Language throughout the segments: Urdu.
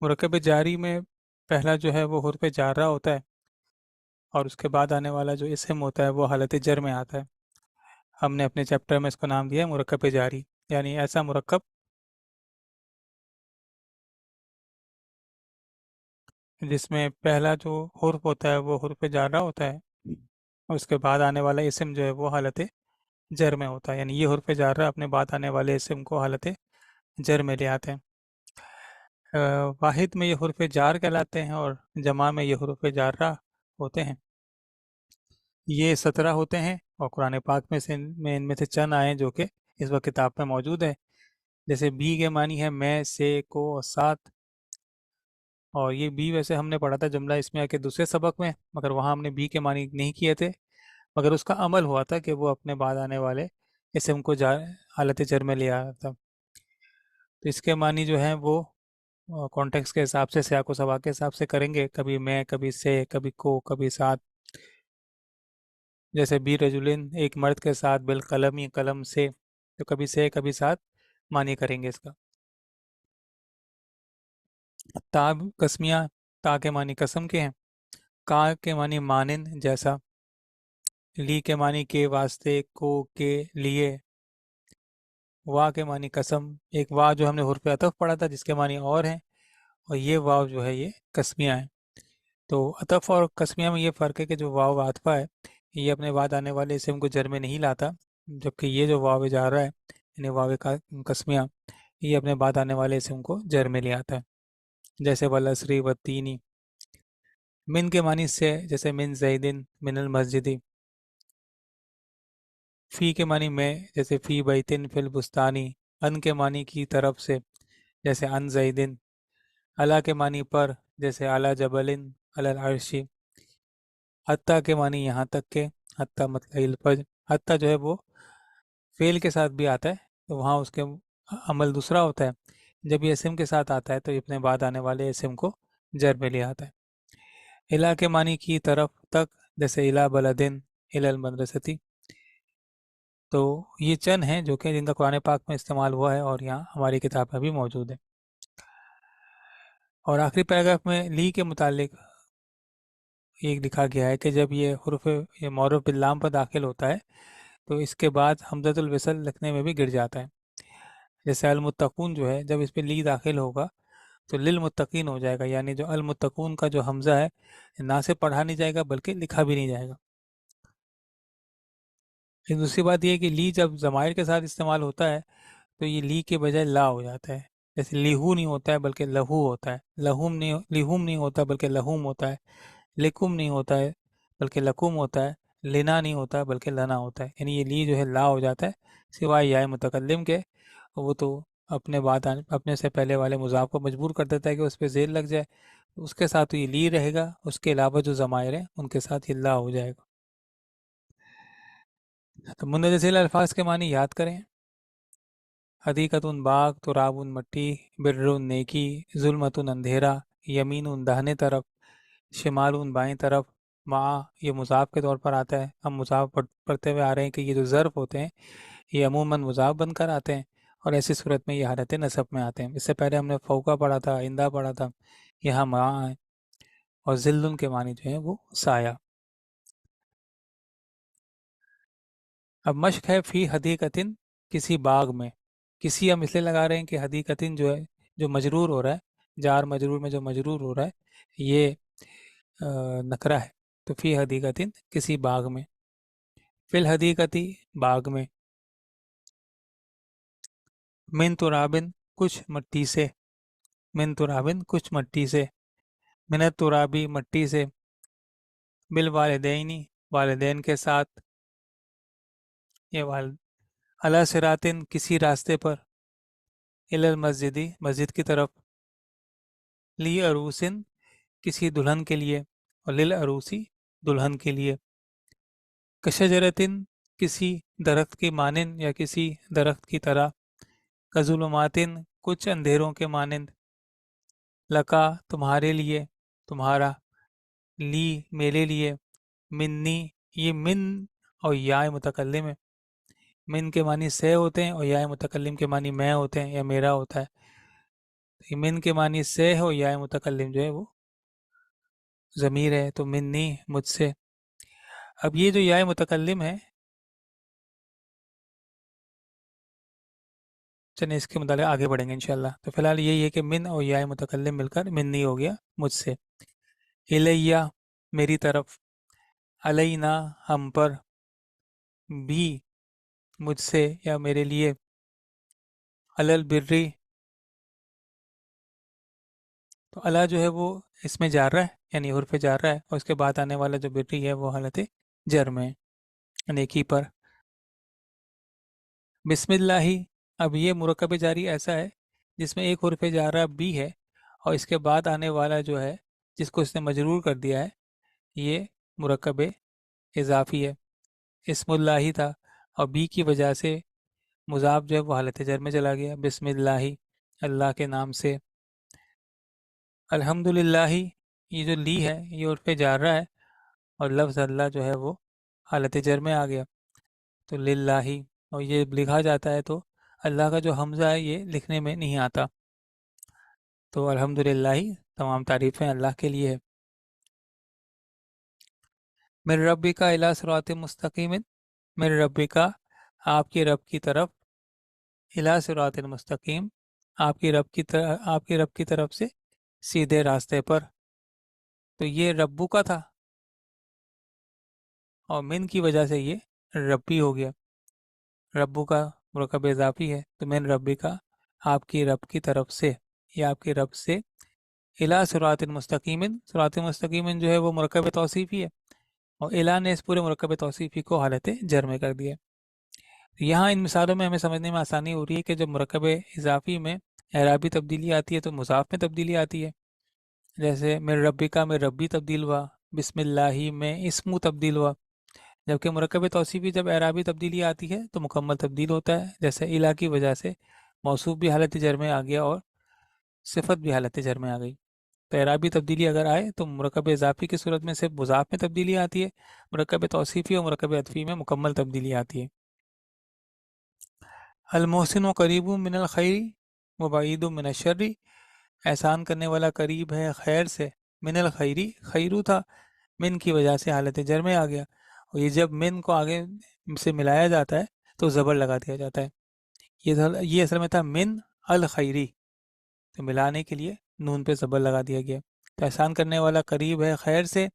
مرکب جاری میں پہلا جو ہے وہ حرف جارہ ہوتا ہے، اور اس کے بعد آنے والا جو اسم ہوتا ہے وہ حالت جر میں آتا ہے۔ ہم نے اپنے چیپٹر میں اس کو نام دیا ہے مرکب جاری، یعنی ایسا مرکب جس میں پہلا جو حرف ہوتا ہے وہ حرف جارہ ہوتا ہے، اور اس کے بعد آنے والا اسم جو ہے وہ حالت جر میں ہوتا ہے، یعنی یہ حرف جارہ اپنے بعد آنے والے اسم کو حالت جر میں لے آتے ہیں۔ واحد میں یہ حرف جار کہلاتے ہیں اور جمع میں یہ حرف جارہ ہوتے ہیں۔ یہ 17 ہوتے ہیں، اور قرآن پاک میں ان میں سے چند آئے ہیں جو کہ اس وقت کتاب میں موجود ہے، جیسے بی کے معنی ہے میں، سے، کو، ساتھ، اور یہ بی ویسے ہم نے پڑھا تھا جملہ اس میں کے دوسرے سبق میں، مگر وہاں ہم نے بی کے معنی نہیں کیے تھے، مگر اس کا عمل ہوا تھا کہ وہ اپنے بعد آنے والے اسم کو حالت جر میں لے آیا تھا۔ تو اس کے معنی جو ہیں وہ کانٹیکس کے حساب سے، سیاق و سباق کے حساب سے کریں گے، کبھی میں، کبھی سے، کبھی کو، کبھی ساتھ۔ جیسے بی رجلن، ایک مرد کے ساتھ، بالقلم، قلم سے، تو کبھی سے کبھی ساتھ معنی کریں گے اس کا۔ تا قسمیہ، تا کے معنی قسم کے ہیں، کا کے معنی مانند، جیسا، لی کے معنی کے واسطے، کو، کے لیے، وا کے معنی قسم، ایک وا جو ہم نے حرف عطف پڑھا تھا جس کے معنی اور ہیں، اور یہ واو جو ہے یہ قسمیہ ہیں۔ تو عطف اور قسمیہ میں یہ فرق ہے کہ جو واو عاطفہ ہے یہ اپنے بعد آنے والے اسم کو جر میں نہیں لاتا، جبکہ یہ جو واو جا رہا ہے یعنی واو قسمیہ یہ اپنے بعد آنے والے اسم کو جر میں لے آتا ہے، جیسے والعصری والتینی۔ من کے معنی سے، جیسے من زیدن، من المسجدی۔ فی کے معنی میں، جیسے فی بیتن فی البستانی۔ ان کے معنی کی طرف سے، جیسے ان زیدن۔ علا کے معنی پر، جیسے علی جبلن علی العرشی۔ حتیٰ کے معنی یہاں تک کے، حتیٰ مطلع الفج، حتیٰ جو ہے وہ فعل کے ساتھ بھی آتا ہے، تو وہاں اس کے عمل دوسرا ہوتا ہے، جب یہ اسم کے ساتھ آتا ہے تو یہ اپنے بعد آنے والے اسم کو جر میں لے آتا ہے۔ الا کے معنی کی طرف تک، جیسے الا بلدن الا المدرستی۔ تو یہ چند ہیں جو کہ جن کا قرآن پاک میں استعمال ہوا ہے اور یہاں ہماری کتاب میں بھی موجود ہے۔ اور آخری پیراگراف میں لی کے متعلق یہ لکھا گیا ہے کہ جب یہ حرف یہ معرف باللام پر داخل ہوتا ہے تو اس کے بعد حمزۃ الوصل لکھنے میں بھی گر جاتا ہے، جیسے المتقون جو ہے جب اس پہ لی داخل ہوگا تو للمتقین ہو جائے گا، یعنی جو المتقون کا جو حمزہ ہے نہ سے پڑھا نہیں جائے گا بلکہ لکھا بھی نہیں جائے گا۔ ایک دوسری بات یہ ہے کہ لی جب ضمائر کے ساتھ استعمال ہوتا ہے تو یہ لی کے بجائے لا ہو جاتا ہے، جیسے لیہو نہیں ہوتا ہے بلکہ لہو ہوتا ہے، لیہم نہیں ہوتا بلکہ لہوم ہوتا ہے، لکم نہیں ہوتا ہے بلکہ لکم ہوتا ہے، لنا نہیں ہوتا بلکہ لنا ہوتا ہے، یعنی یہ لی جو ہے لا ہو جاتا ہے سوائے یا متکلم کے، وہ تو اپنے سے پہلے والے مضاف کو مجبور کر دیتا ہے کہ اس پہ زیر لگ جائے، اس کے ساتھ تو یہ لی رہے گا، اس کے علاوہ جو ضمائر ہیں ان کے ساتھ یہ لا ہو جائے گا۔ تو مندرجہ ذیل الفاظ کے معنی یاد کریں: حدیقت باغ، تراب مٹی، بر نیکی، ظلمت اندھیرا، یمین داہنے طرف، شمال بائیں طرف، مع یہ مضاف کے طور پر آتا ہے، ہم مضاف پڑھتے ہوئے آ رہے ہیں کہ یہ جو ظرف ہوتے ہیں یہ عموماً مضاف بن کر آتے ہیں، اور ایسی صورت میں یہ حالت نصب میں آتے ہیں۔ اس سے پہلے ہم نے فوقہ پڑھا تھا، آئندہ پڑھا تھا، یہاں مع ہے، اور ذل کے معنی جو ہیں وہ سایہ۔ اب مشق ہے فی حدیقتن، کسی باغ میں، کسی ہم اس لیے لگا رہے ہیں کہ حدیقتن جو ہے جو مجرور ہو رہا ہے، جار مجرور میں جو مجرور ہو رہا ہے یہ نکرہ ہے، تو فی حدیقتن کسی باغ میں، فی الحدیقتی باغ میں، من ترابن کچھ مٹی سے، من ترابن کچھ مٹی سے، من الترابی مٹی سے، بالوالدینی والدین کے ساتھ، یہ والد، علی صراطن کسی راستے پر، الی المسجدی مسجد کی طرف، لی عروسن کسی دلہن کے لیے، اور لل عروسی دلہن کے لیے، کشجرتن کسی درخت کی مانند یا کسی درخت کی طرح، کظلماتن کچھ اندھیروں کے مانند، لکا تمہارے لیے، تمہارا، لی میرے لیے، منی یہ من اور یا متکلم ہے، من کے معنی سے ہوتے ہیں اور یا متکلم کے معنی میں ہوتے ہیں یا میرا ہوتا ہے، من کے معنی سے ہو، یا متکلم جو ہے وہ ضمیر ہے، تو منی مجھ سے. اب یہ جو یا متکلم ہے، چلیں اس کے متعلق آگے بڑھیں گے انشاءاللہ. تو فی الحال یہی ہے کہ من اور یا متکلم مل کر منی ہو گیا مجھ سے. الیہ میری طرف، علینا ہم پر، بھی مجھ سے یا میرے لیے، علل برری تو اللہ جو ہے وہ اس میں جار رہا ہے، یعنی حرف جار رہا ہے، اور اس کے بعد آنے والا جو برری ہے وہ حالت جر میں ہے، نیکی پر. بسم اللہ، اب یہ مرکب جاری ایسا ہے جس میں ایک حرف جارہ بھی ہے، اور اس کے بعد آنے والا جو ہے جس کو اس نے مجرور کر دیا ہے یہ مرکب اضافی ہے. اسم اللہ تھا، اور بی کی وجہ سے مضاف جو ہے وہ حالت جر میں چلا گیا. بسم اللہ، اللہ کے نام سے. الحمدللہ، یہ جو لی ہے یہ عرف جارہ ہے، اور لفظ اللہ جو ہے وہ حالت جر میں آ گیا، تو للہ. اور یہ لکھا جاتا ہے تو اللہ کا جو حمزہ ہے یہ لکھنے میں نہیں آتا، تو الحمدللہ تمام تعریفیں اللہ کے لیے ہے. میرے ربی کا الی صراط مستقیم، میرے ربی کا آپ کے رب کی طرف، الی صراط مستقیم آپ کے رب کی طرف سے سیدھے راستے پر. تو یہ ربو کا تھا، اور من کی وجہ سے یہ ربی ہو گیا. ربو کا مرکب اضافی ہے، تو من ربی کا آپ کی رب کی طرف سے، یا آپ کے رب سے. الی صراط مستقیم، صراط مستقیم جو ہے وہ مرکب توصیفی ہے، اور الی نے اس پورے مرکب توصیفی کو حالت جر میں کر دیا. یہاں ان مثالوں میں ہمیں سمجھنے میں آسانی ہو رہی ہے کہ جب مرکب اضافی میں اعرابی تبدیلی آتی ہے تو مضاف میں تبدیلی آتی ہے. جیسے میرے ربی کا میں ربی تبدیل ہوا، بسم اللہ میں اسمو تبدیل ہوا. جبکہ مرکب توصیفی جب اعرابی تبدیلی آتی ہے تو مکمل تبدیل ہوتا ہے، جیسے الی کی وجہ سے موصوف بھی حالت جر میں آ گیا اور صفت بھی حالت جر میں آ گئی. تو اعرابی تبدیلی اگر آئے تو مرکب اضافی کی صورت میں صرف مضاف میں تبدیلی آتی ہے، مرکب توصیفی اور مرکب عطفی میں مکمل تبدیلی آتی ہے. المحسن و قریب من الخیر و بعید من الشر، احسان کرنے والا قریب ہے خیر سے، من الخیری خیرو تھا، من کی وجہ سے حالت جر میں آ گیا. اور یہ جب من کو آگے سے ملایا جاتا ہے تو زبر لگا دیا جاتا ہے. یہ اصل میں تھا من الخیری، تو ملانے کے لیے نون پہ زبر لگا دیا گیا. تو احسان کرنے والا قریب ہے خیر سے،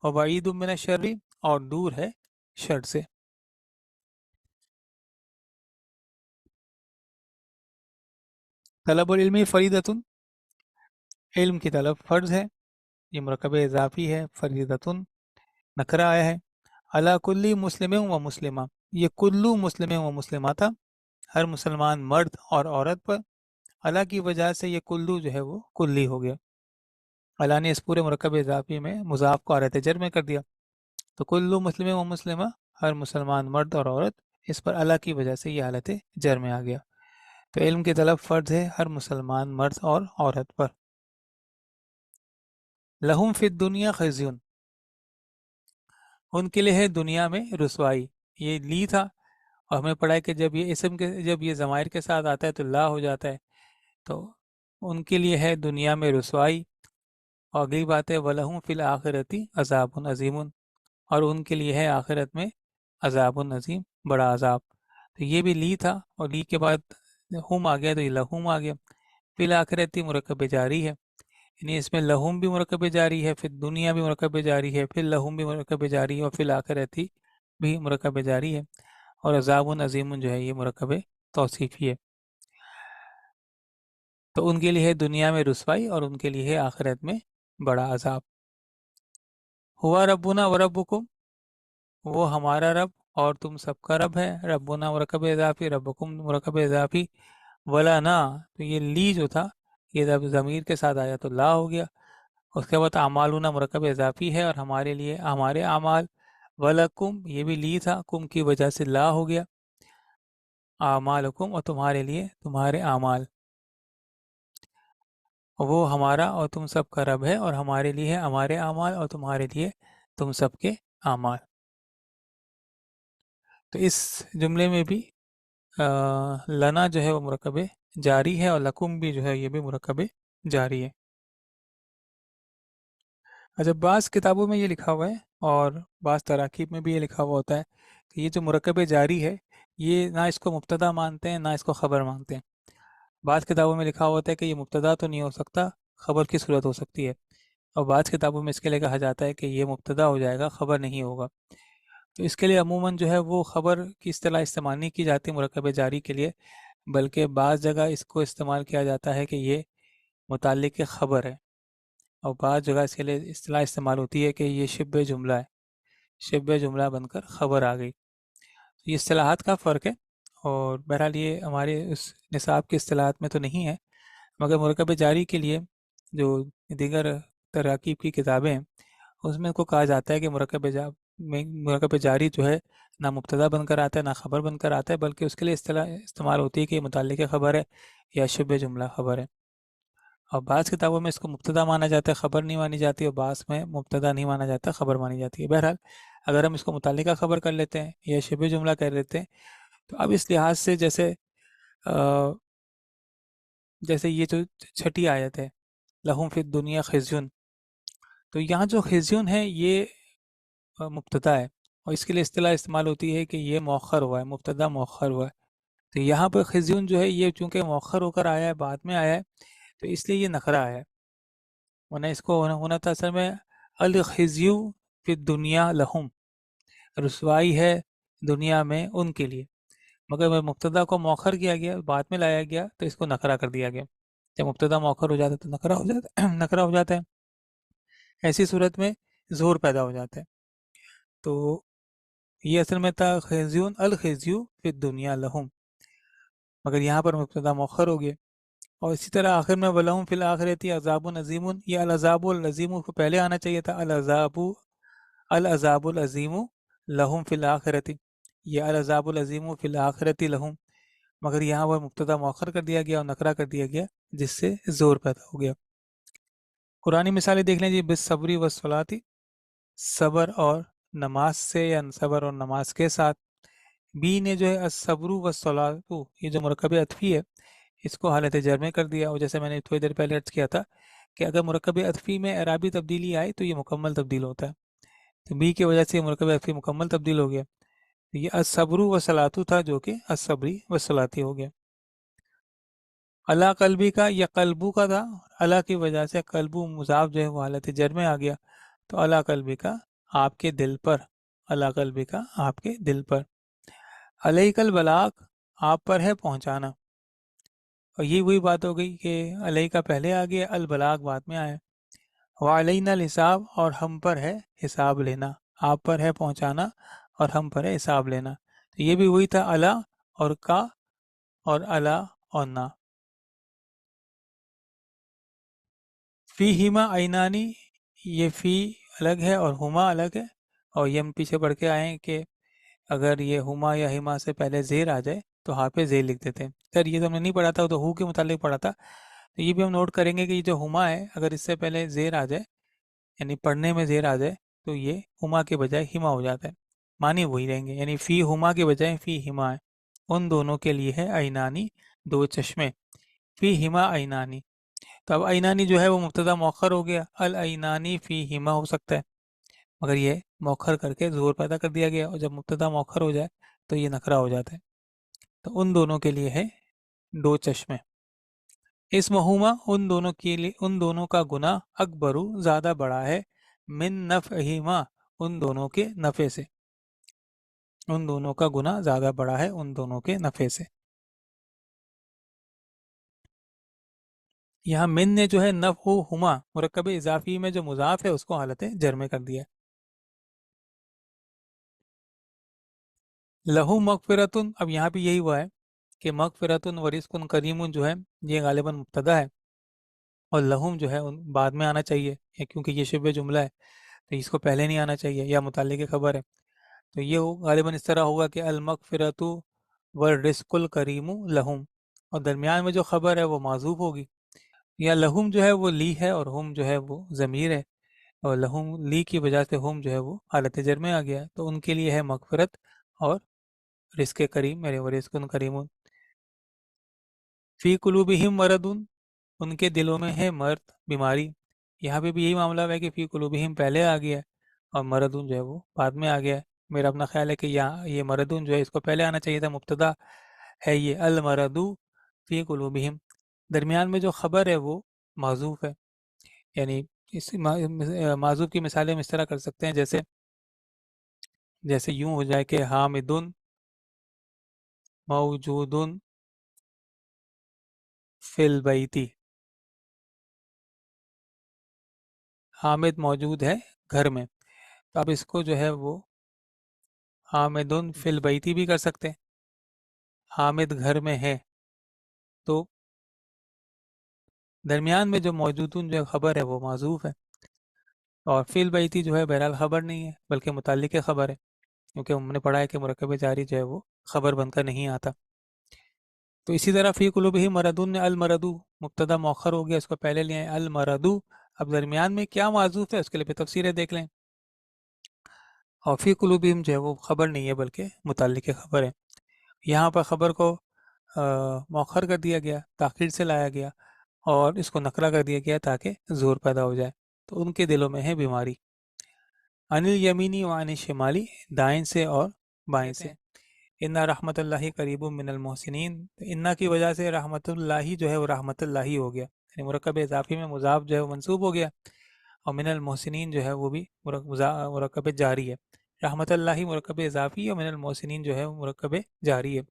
و بعید من الشر، اور دور ہے شر سے. طلب العلم فریدۃ، علم کی طلب فرض ہے، یہ مرکب اضافی ہے. فریدۃ نکرہ آیا ہے. علی کلی مسلم و مسلمہ، یہ کلو مسلم و مسلمہ تھا، ہر مسلمان مرد اور عورت پر. علی کی وجہ سے یہ کلو جو ہے وہ کلی ہو گیا. علی نے اس پورے مرکب اضافی میں مضاف کو حالت جر میں کر دیا، تو کلو مسلم و مسلمہ ہر مسلمان مرد اور عورت، اس پر علی کی وجہ سے یہ حالت جر میں آ گیا. تو علم کی طلب فرض ہے ہر مسلمان مرد اور عورت پر. لہم فی الدنیا خزیون، ان کے لیے ہے دنیا میں رسوائی. یہ لی تھا، اور ہمیں پڑھا ہے کہ جب یہ اسم کے جب یہ ضمائر کے ساتھ آتا ہے تو لا ہو جاتا ہے، تو ان کے لیے ہے دنیا میں رسوائی. اور اگلی بات ہے وَلَهُمْ فِي الْآخِرَةِ عَذَابٌ عَظِيمٌ، اور ان کے لیے ہے آخرت میں عذاب العظیم، بڑا عذاب. تو یہ بھی لی تھا، اور لی کے بعد ہم آ گیا تو یہ لہم آ گیا. فی الآخرتی مرکب جاری ہے، یعنی اس میں لہم بھی مرکب جاری ہے، پھر دنیا بھی مرکب جاری ہے، پھر لہم بھی مرکب جاری ہے، اور فی الآخرتی بھی مرکب جاری ہے. اور عذاب عظیم جو ہے یہ مرکب توصیفی ہے. تو ان کے لیے ہے دنیا میں رسوائی، اور ان کے لیے ہے آخرت میں بڑا عذاب. ہوا ربنا و ربکم، وہ ہمارا رب اور تم سب کا رب ہے. ربنا مرکب اضافی، ربکم مرکب اضافی. ولا نا، تو یہ لی جو تھا یہ جب ضمیر کے ساتھ آیا تو لا ہو گیا. اس کے بعد اعمالنا مرکب اضافی ہے، اور ہمارے لیے ہمارے اعمال. ولکم یہ بھی لی تھا، کم کی وجہ سے لا ہو گیا. اعمالکم، اور تمہارے لیے تمہارے اعمال. وہ ہمارا اور تم سب کا رب ہے، اور ہمارے لیے ہے ہمارے اعمال، اور تمہارے لیے تم سب کے اعمال. تو اس جملے میں بھی لنا جو ہے وہ مرکب جاری ہے، اور لکم بھی جو ہے یہ بھی مرکب جاری ہے۔ اچھا، بعض کتابوں میں یہ لکھا ہوا ہے اور بعض تراکیب میں بھی یہ لکھا ہوا ہوتا ہے کہ یہ جو مرکب جاری ہے یہ نہ اس کو مبتدا مانتے ہیں نہ اس کو خبر مانتے ہیں۔ بعض کتابوں میں لکھا ہوا ہوتا ہے کہ یہ مبتدا تو نہیں ہو سکتا، خبر کی صورت ہو سکتی ہے، اور بعض کتابوں میں اس کے لیے کہا جاتا ہے کہ یہ مبتدا ہو جائے گا، خبر نہیں ہوگا۔ تو اس کے لیے عموماً جو ہے وہ خبر کی اصطلاح استعمال نہیں کی جاتی مرکب جاری کے لیے، بلکہ بعض جگہ اس کو استعمال کیا جاتا ہے کہ یہ متعلق خبر ہے، اور بعض جگہ اس کے لیے اصطلاح استعمال ہوتی ہے کہ یہ شبہ جملہ ہے، شبہ جملہ بن کر خبر آ گئی۔ یہ اصطلاحات کا فرق ہے، اور بہرحال یہ ہمارے اس نصاب کی اصطلاحات میں تو نہیں ہے، مگر مرکب جاری کے لیے جو دیگر تراکیب کی کتابیں ہیں اس میں کو کہا جاتا ہے کہ مرکب جاری جو ہے نہ مبتدا بن کر آتا ہے نہ خبر بن کر آتا ہے، بلکہ اس کے لیے اصطلاح استعمال ہوتی ہے کہ یہ متعلق خبر ہے یا شبہ جملہ خبر ہے۔ اور بعض کتابوں میں اس کو مبتدا مانا جاتا ہے، خبر نہیں مانی جاتی، اور بعض میں مبتدا نہیں مانا جاتا، خبر مانی جاتی ہے۔ بہرحال اگر ہم اس کو متعلقہ خبر کر لیتے ہیں یا شبہ جملہ کر لیتے ہیں تو اب اس لحاظ سے جیسے یہ جو چھٹی آیت ہے لہم فی الدنیا خزیون، تو یہاں جو خزیون ہے یہ مبتدا ہے، اور اس کے لیے اصطلاح استعمال ہوتی ہے کہ یہ مؤخر ہوا ہے، مبتدا مؤخر ہوا ہے۔ تو یہاں پر خزیون جو ہے یہ چونکہ مؤخر ہو کر آیا ہے، بعد میں آیا ہے، تو اس لیے یہ نکرہ آیا ہے، ورنہ اس کو ہونا تھا اصل میں الخزیو فی الدنیا لہم، رسوائی ہے دنیا میں ان کے لیے، مگر مبتدا کو مؤخر کیا گیا، بعد میں لایا گیا تو اس کو نکرہ کر دیا گیا۔ جب مبتدا مؤخر ہو جاتا ہے تو نکرہ ہو جاتا ہے نکرہ ہو جاتا ہے، ایسی صورت میں زور پیدا ہو جاتا ہے۔ تو یہ اصل میں تھا خزیون الخزیو فی الدنیا لہم، مگر یہاں پر مبتدا مؤخر ہو گیا۔ اور اسی طرح آخر میں وَلَهُمْ فِي الْآخِرَةِ عَذَابٌ عَظِيمٌ، یہ العذاب العظیم کو پہلے آنا چاہیے تھا، العذاب العظیم لہم فی الآخرۃ، یہ العذاب العظیم فی الآخرۃ لہم، مگر یہاں وہ مبتدا مؤخر کر دیا گیا اور نکرہ کر دیا گیا، جس سے زور پیدا ہو گیا۔ قرآنی مثالیں دیکھ لیں جی، بالصبری والصلاۃ، صبر اور نماز سے یا صبر اور نماز کے ساتھ۔ بی نے جو ہے الصبر والصلاۃ، یہ جو مرکب عطفی ہے اس کو حالت جر میں کر دیا، اور جیسے میں نے تھوڑی دیر پہلے عرض کیا تھا کہ اگر مرکب عطفی میں اعرابی تبدیلی آئے تو یہ مکمل تبدیل ہوتا ہے، تو بی کی وجہ سے یہ مرکب عطفی مکمل تبدیل ہو گیا، تو یہ الصبر والصلاۃ تھا جو کہ الصبری والصلاۃ ہو گیا۔ اللہ قلبی کا یا قلبو کا تھا، اللہ کی وجہ سے قلبو مضاف جو ہے وہ حالت جر میں آ گیا، تو اللہ قلبی کا آپ کے دل پر، اللہ قلبی کا آپ کے دل پر۔ علیک البلاغ، آپ پر ہے پہنچانا، اور یہ وہی بات ہو گئی کہ علیہ کا پہلے آ گیا، البلاغ بعد میں آیا۔ وعلینا الحساب، اور ہم پر ہے حساب لینا، آپ پر ہے پہنچانا اور ہم پر ہے حساب لینا، تو یہ بھی وہی تھا الا اور کا اور الا اور نا۔ فی ہما عینانی، یہ فی الگ ہے اور ہما الگ ہے، اور یہ ہم پیچھے پڑھ کے آئے ہیں کہ اگر یہ ہما یا ہما سے پہلے زیر آ جائے تو ہاں پہ زیر لکھ دیتے ہیں۔ خیر یہ تو ہم نے نہیں پڑھا تھا، وہ تو ہو کے متعلق پڑھا تھا، تو یہ بھی ہم نوٹ کریں گے کہ یہ جو ہما ہے اگر اس سے پہلے زیر آ جائے، یعنی پڑھنے میں زیر آ جائے، تو یہ ہما کے بجائے ہما ہو جاتا ہے، معنی وہی رہیں گے، یعنی فی ہما کے بجائے فی ہما ہے، ان دونوں کے لیے ہے عینانی، دو چشمے، فی ہما عینانی۔ تو اب عینانی جو ہے وہ مبتدا مؤخر ہو گیا، العینانی فی ہما ہو سکتا ہے، مگر یہ مؤخر کر کے زور پیدا کر دیا گیا، اور جب مبتدا مؤخر ہو جائے تو یہ نکرہ ہو جاتا ہے، تو ان دونوں کے لیے ہے دو چشمے۔ اسمہما، ان دونوں کے لیے، ان دونوں کا گناہ اکبرو زیادہ بڑا ہے، من نفعہما، ان دونوں کے نفع سے، ان دونوں کا گناہ زیادہ بڑا ہے ان دونوں کے نفع سے۔ یہاں من نے جو ہے نفعہما مرکب اضافی میں جو مضاف ہے اس کو حالت جر میں کر دیا۔ لہو مغفرتن، اب یہاں بھی یہی ہوا ہے کہ مغفرتن ورزق کریم جو ہے یہ غالباً مبتدا ہے، اور لہم جو ہے بعد میں آنا چاہیے، کیونکہ یہ شبہ جملہ ہے تو اس کو پہلے نہیں آنا چاہیے، یا متعلق خبر ہے، تو یہ غالباً اس طرح ہوگا کہ المغفرۃ والرزق الکریم لہم، اور درمیان میں جو خبر ہے وہ معذوف ہوگی، یا لہم جو ہے وہ لی ہے اور ہم جو ہے وہ ضمیر ہے، اور لہم لی کی وجہ سے ہم جو ہے وہ حالت جر میں آ گیا، تو ان کے لیے ہے مغفرت اور رزق کریم، میرے وہ رزق کریم۔ فی قلوبہم مردن، ان کے دلوں میں ہے مرض، بیماری. یہاں پہ بھی یہی معاملہ ہے کہ فی قلوبہم پہلے آ گیا ہے اور مردن جو ہے وہ بعد میں آ گیا ہے. میرا اپنا خیال ہے کہ یہاں یہ مردن جو ہے اس کو پہلے آنا چاہیے تھا، مبتدا ہے یہ المردو فی قلوبہم. درمیان میں جو خبر ہے وہ معذوف ہے. یعنی اس معذوف کی مثالیں ہم اس طرح کر سکتے ہیں، جیسے یوں ہو جائے کہ حامدن موجودن فی البیتی. حامد موجود ہے گھر میں، تو اب اس کو جو ہے وہ حامدن فی البیتی بھی کر سکتے ہیں. حامد گھر میں ہے، تو درمیان میں جو موجودن جو خبر ہے وہ معذوف ہے، اور فی البیتی جو ہے بہرحال خبر نہیں ہے بلکہ متعلق خبر ہے، کیونکہ ہم نے پڑھا ہے کہ مرکب جاری جو ہے وہ خبر بن کر نہیں آتا. تو اسی طرح فی قلوبہم مردن نے المردو مبتدا مؤخر ہو گیا، اس کو پہلے لے آئے المردو. اب درمیان میں کیا معذوف ہے اس کے لیے پھر تفسیریں دیکھ لیں. اور فی قلوبہم جو ہے وہ خبر نہیں ہے بلکہ متعلق خبر ہے. یہاں پر خبر کو مؤخر کر دیا گیا، تاخیر سے لایا گیا، اور اس کو نقرہ کر دیا گیا تاکہ زور پیدا ہو جائے. تو ان کے دلوں میں ہے بیماری. عن الیمینی وعن الشمالی، دائیں سے اور بائیں سے. انا رحمت اللہ قریب من المحسنین، انا کی وجہ سے رحمت اللہ جو ہے وہ رحمت اللہ ہو گیا، یعنی مرکب اضافی میں مضاف جو ہے وہ منصوب ہو گیا، اور من المحسنین جو ہے وہ بھی مرکب جاری ہے. رحمت اللہ مرکب اضافی اور من المحسنین جو ہے وہ مرکب جاری ہے.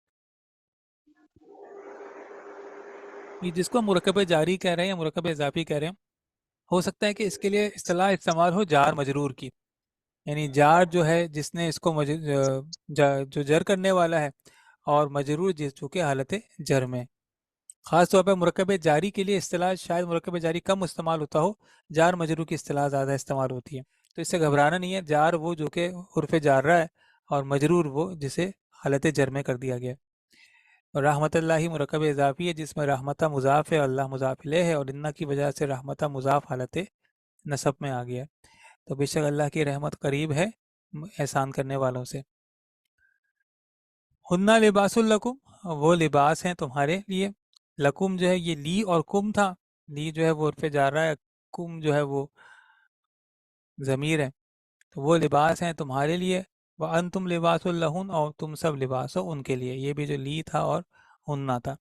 یہ جس کو مرکب جاری کہہ رہے ہیں یا مرکب اضافی کہہ رہے ہیں، ہو سکتا ہے کہ اس کے لیے اصطلاح استعمال ہو جار مجرور کی. یعنی جار جو ہے جس نے اس کو جو جر کرنے والا ہے، اور مجرور جس چونکہ حالت جر میں. خاص طور پہ مرکب جاری کے لیے اصطلاح شاید مرکب جاری کم استعمال ہوتا ہو، جار مجرور کی اصطلاح زیادہ استعمال ہوتی ہے. تو اس سے گھبرانا نہیں ہے. جار وہ جو کہ حرف جار رہا ہے، اور مجرور وہ جسے حالت جر میں کر دیا گیا. اور رحمت اللہ مرکب اضافی ہے جس میں رحمتہ مضاف ہے، اللہ مضاف الیہ ہے، اور انا کی وجہ سے رحمتہ مضاف حالت نصب میں آ گیا. تو بے شک اللہ کی رحمت قریب ہے احسان کرنے والوں سے. ہننا لباس لکم، وہ لباس ہیں تمہارے لیے. لکم جو ہے یہ لی اور کم تھا. لی جو ہے وہ عرف جار رہا ہے، کم جو ہے وہ ضمیر ہے. تو وہ لباس ہیں تمہارے لیے. وَأَنْتُمْ لِبَاسٌ لَهُنْ، اور تم سب لباس ہو ان کے لیے. یہ بھی جو لی تھا اور ہننا تھا.